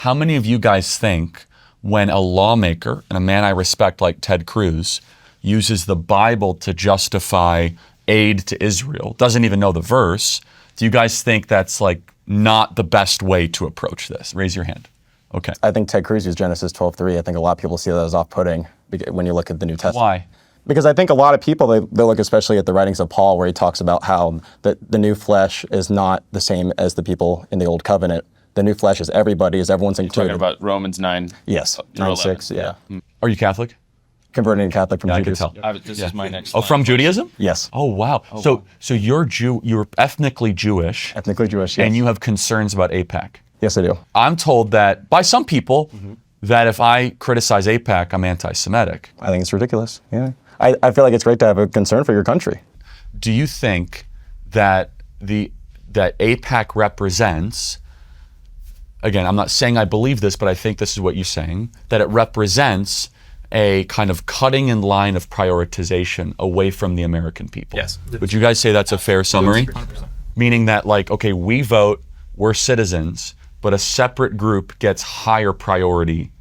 How many of you guys think when a lawmaker, and a man I respect like Ted Cruz, uses the Bible to justify aid to Israel, doesn't even know the verse, do you guys think that's like not the best way to approach this? Raise your hand. Okay. I think Ted Cruz used Genesis 12:3. I think a lot of people see that as off-putting when you look at the New Testament. Why? Because I think a lot of people, they look especially at the writings of Paul, where he talks about how the new flesh is not the same as the people in the old covenant. The new flesh is everybody, is everyone's included. Talking about Romans 9. Yes, 9:6, yeah. Are you Catholic? Converting to Catholic from Yeah, Judaism. I could tell. This is my next Oh, line. from Judaism? Yes. Oh, wow. So you're ethnically Jewish. Ethnically Jewish, yes. And you have concerns about AIPAC. Yes, I do. I'm told that by some people that if I criticize AIPAC, I'm anti-Semitic. I think it's ridiculous, yeah. I feel like it's great to have a concern for your country. Do you think that that AIPAC represents, again, I'm not saying I believe this, but I think this is what you're saying, that it represents a kind of cutting in line of prioritization away from the American people? Yes. Would you guys say that's a fair summary? 100%. Meaning that, like, okay, we vote, we're citizens, but a separate group gets higher priority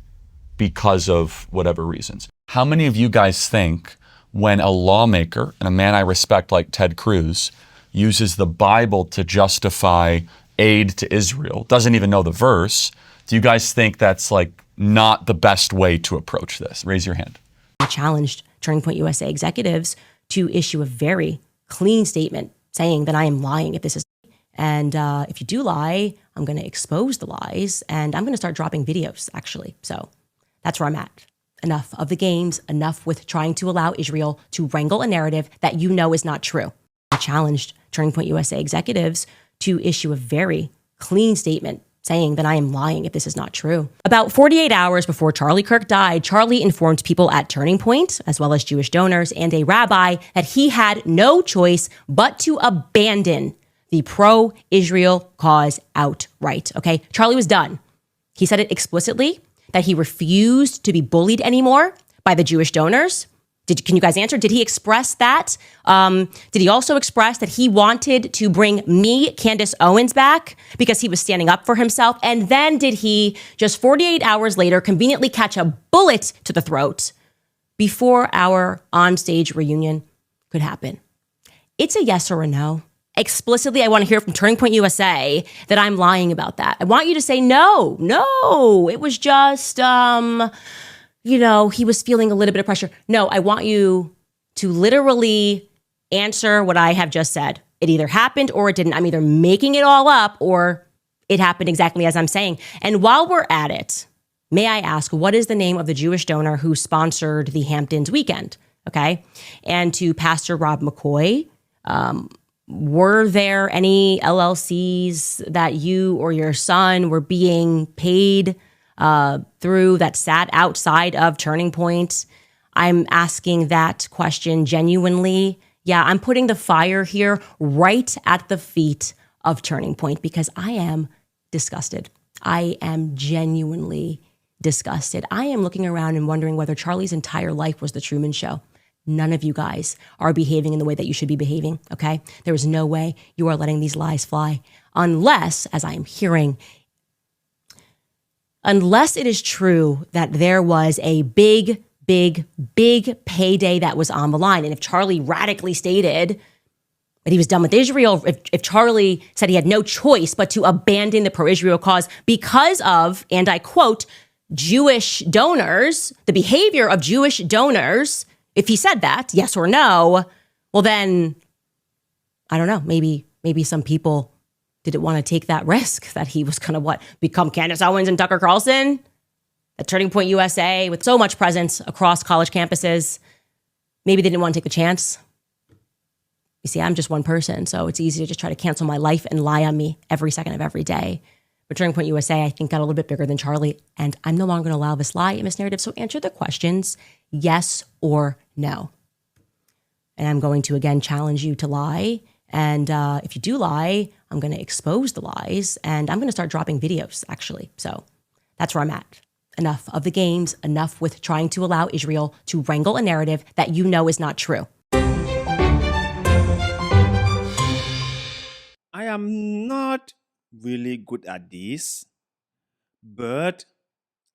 because of whatever reasons. How many of you guys think when a lawmaker, and a man I respect like Ted Cruz, uses the Bible to justify aid to Israel, doesn't even know the verse, do you guys think that's like not the best way to approach this? Raise your hand. I challenged Turning Point USA executives to issue a very clean statement saying that I am lying if this is, and if you do lie, I'm going to expose the lies, and I'm going to start dropping videos, actually. So that's where I'm at. Enough of the games, enough with trying to allow Israel to wrangle a narrative that you know is not true. I challenged Turning Point USA executives to issue a very clean statement saying that I am lying if this is not true. About 48 hours before Charlie Kirk died, Charlie informed people at Turning Point, as well as Jewish donors and a rabbi, that he had no choice but to abandon the pro-Israel cause outright, okay? Charlie was done. He said it explicitly, that he refused to be bullied anymore by the Jewish donors. Can you guys answer? Did he express that? Did he also express that he wanted to bring me, Candace Owens, back because he was standing up for himself? And then did he, just 48 hours later, conveniently catch a bullet to the throat before our onstage reunion could happen? It's a yes or a no. Explicitly, I want to hear from Turning Point USA that I'm lying about that. I want you to say, no, it was just, he was feeling a little bit of pressure. No, I want you to literally answer what I have just said. It either happened or it didn't. I'm either making it all up or it happened exactly as I'm saying. And while we're at it, may I ask, what is the name of the Jewish donor who sponsored the Hamptons weekend? Okay. And to Pastor Rob McCoy, were there any LLCs that you or your son were being paid through that sat outside of Turning Point? I'm asking that question genuinely. Yeah, I'm putting the fire here right at the feet of Turning Point because I am disgusted. I am genuinely disgusted. I am looking around and wondering whether Charlie's entire life was the Truman Show. None of you guys are behaving in the way that you should be behaving, okay? There is no way you are letting these lies fly unless, as I am hearing, unless it is true that there was a big payday that was on the line. And if Charlie radically stated that he was done with Israel, if Charlie said he had no choice but to abandon the pro-Israel cause because of, and I quote, Jewish donors, the behavior of Jewish donors, if he said that, yes or no, well then, I don't know, maybe some people didn't want to take that risk that he was going to become Candace Owens and Tucker Carlson at Turning Point USA with so much presence across college campuses. Maybe they didn't want to take the chance. You see, I'm just one person, so it's easy to just try to cancel my life and lie on me every second of every day. But Turning Point USA, I think, got a little bit bigger than Charlie, and I'm no longer going to allow this lie and this narrative. So answer the questions, yes or no. And I'm going to, again, challenge you to lie. And if you do lie, I'm going to expose the lies, and I'm going to start dropping videos, actually. So that's where I'm at. Enough of the games, enough with trying to allow Israel to wrangle a narrative that you know is not true. I am not really good at this, But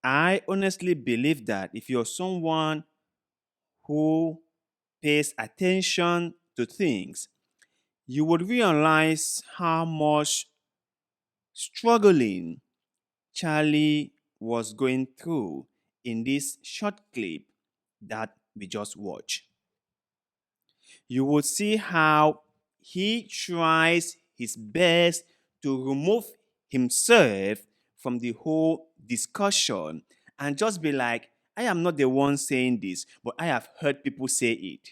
I honestly believe that if you're someone who pays attention to things, you would realize how much struggling Charlie was going through in this short clip that we just watched. You will see how he tries his best to remove himself from the whole discussion and just be like, I am not the one saying this, but I have heard people say it.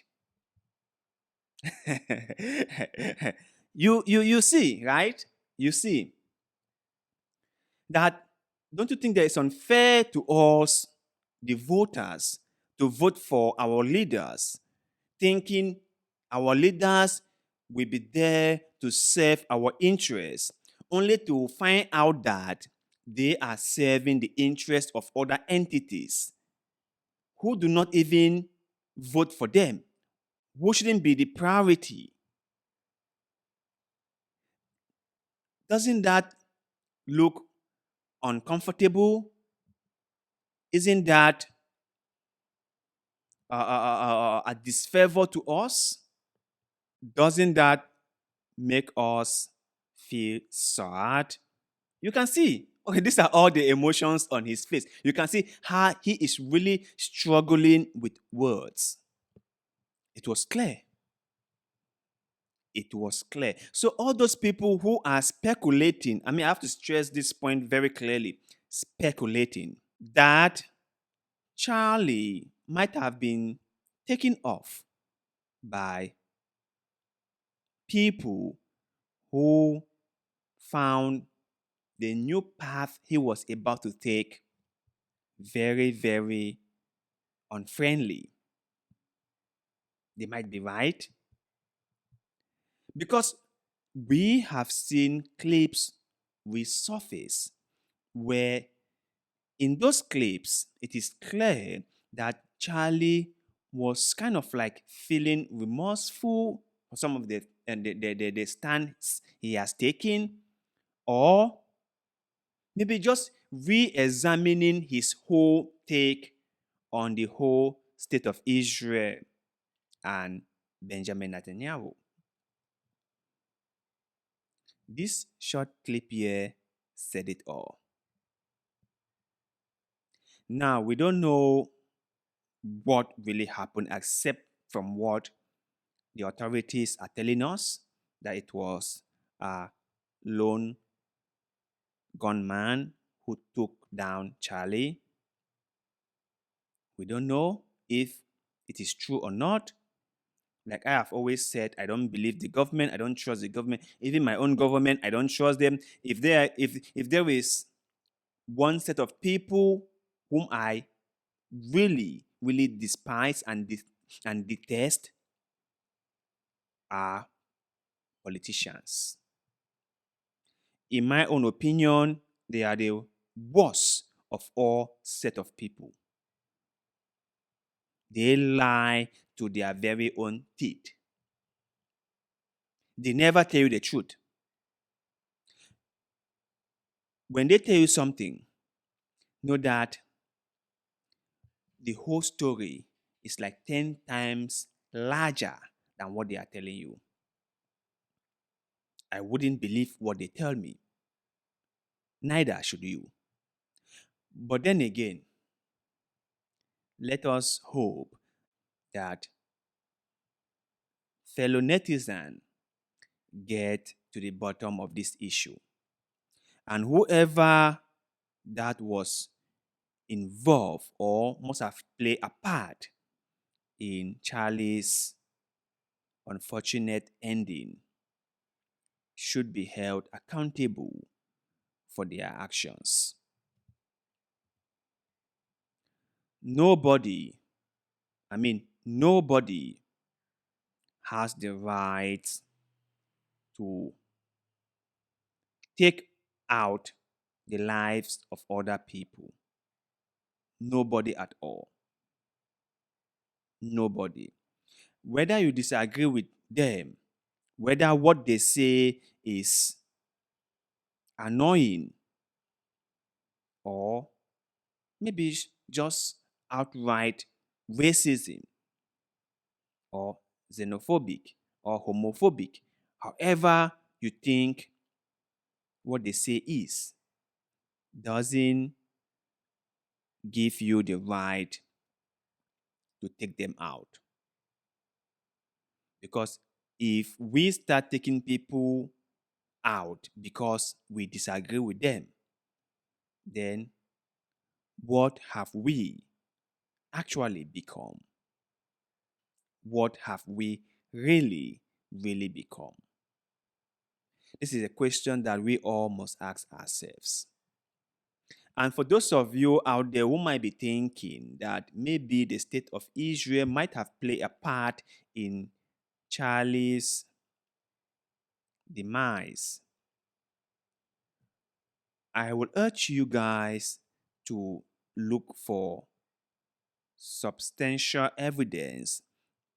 You see, right? You see that, don't you think that it's unfair to us, the voters, to vote for our leaders, thinking our leaders will be there to serve our interests, only to find out that they are serving the interests of other entities who do not even vote for them, who shouldn't be the priority? Doesn't that look uncomfortable? Isn't that a disfavor to us? Doesn't that make us feel sad? You can see, okay, these are all the emotions on his face. You can see how he is really struggling with words. It was clear. It was clear. So, all those people who are speculating, I mean, I have to stress this point very clearly, speculating that Charlie might have been taken off by people who found the new path he was about to take very, very unfriendly. They might be right. Because we have seen clips resurface where in those clips it is clear that Charlie was kind of like feeling remorseful for some of the stance he has taken, or maybe just re-examining his whole take on the whole state of Israel and Benjamin Netanyahu. This short clip here said it all. Now, we don't know what really happened except from what the authorities are telling us, that it was a lone gunman who took down Charlie. We don't know if it is true or not. Like I have always said, I don't believe the government. I don't trust the government. Even my own government, I don't trust them. If there is one set of people whom I really, really despise and detest, are politicians. In my own opinion, they are the worst of all set of people. They lie to their very own teeth. They never tell you the truth. When they tell you something, know that the whole story is like 10 times larger than what they are telling you. I wouldn't believe what they tell me. Neither should you. But then again, let us hope that fellow netizens get to the bottom of this issue. And whoever that was involved or must have played a part in Charlie's unfortunate ending should be held accountable for their actions. Nobody has the right to take out the lives of other people. Nobody at all. Nobody. Whether you disagree with them, whether what they say is annoying, or maybe just outright racism or xenophobic or homophobic. However you think what they say is, doesn't give you the right to take them out. Because if we start taking people out because we disagree with them, then what have we actually become? What have we really, really become? This is a question that we all must ask ourselves. And for those of you out there who might be thinking that maybe the state of Israel might have played a part in Charlie's demise, I would urge you guys to look for substantial evidence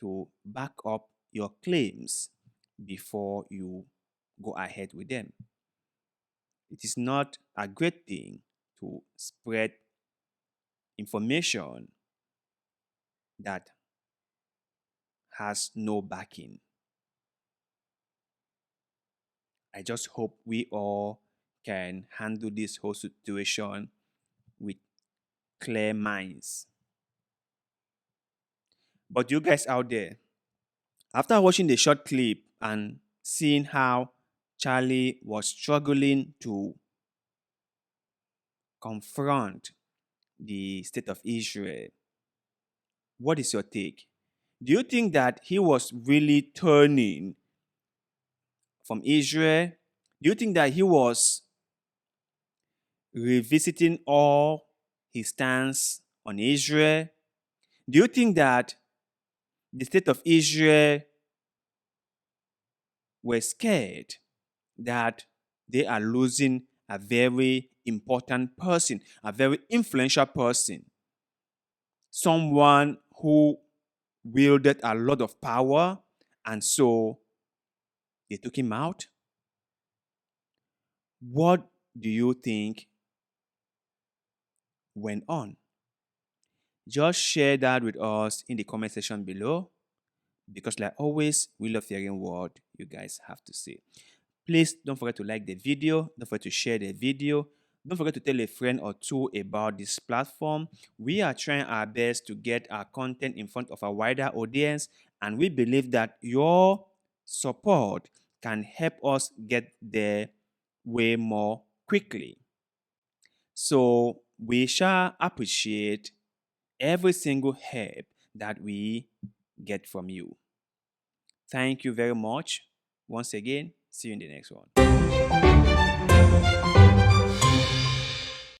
to back up your claims before you go ahead with them. It is not a great thing to spread information that has no backing. I just hope we all can handle this whole situation with clear minds. But you guys out there, after watching the short clip and seeing how Charlie was struggling to confront the state of Israel, what is your take? Do you think that he was really turning from Israel? Do you think that he was revisiting all his stance on Israel? Do you think that the state of Israel were scared that they are losing a very important person, a very influential person, someone who wielded a lot of power, and so they took him out? What do you think went on? Just share that with us in the comment section below, because like always, we love hearing what you guys have to say. Please don't forget to like the video. Don't forget to share the video. Don't forget to tell a friend or two about this platform. We are trying our best to get our content in front of a wider audience, and we believe that your support can help us get there way more quickly. So we shall appreciate every single help that we get from you. Thank you very much. Once again, see you in the next one.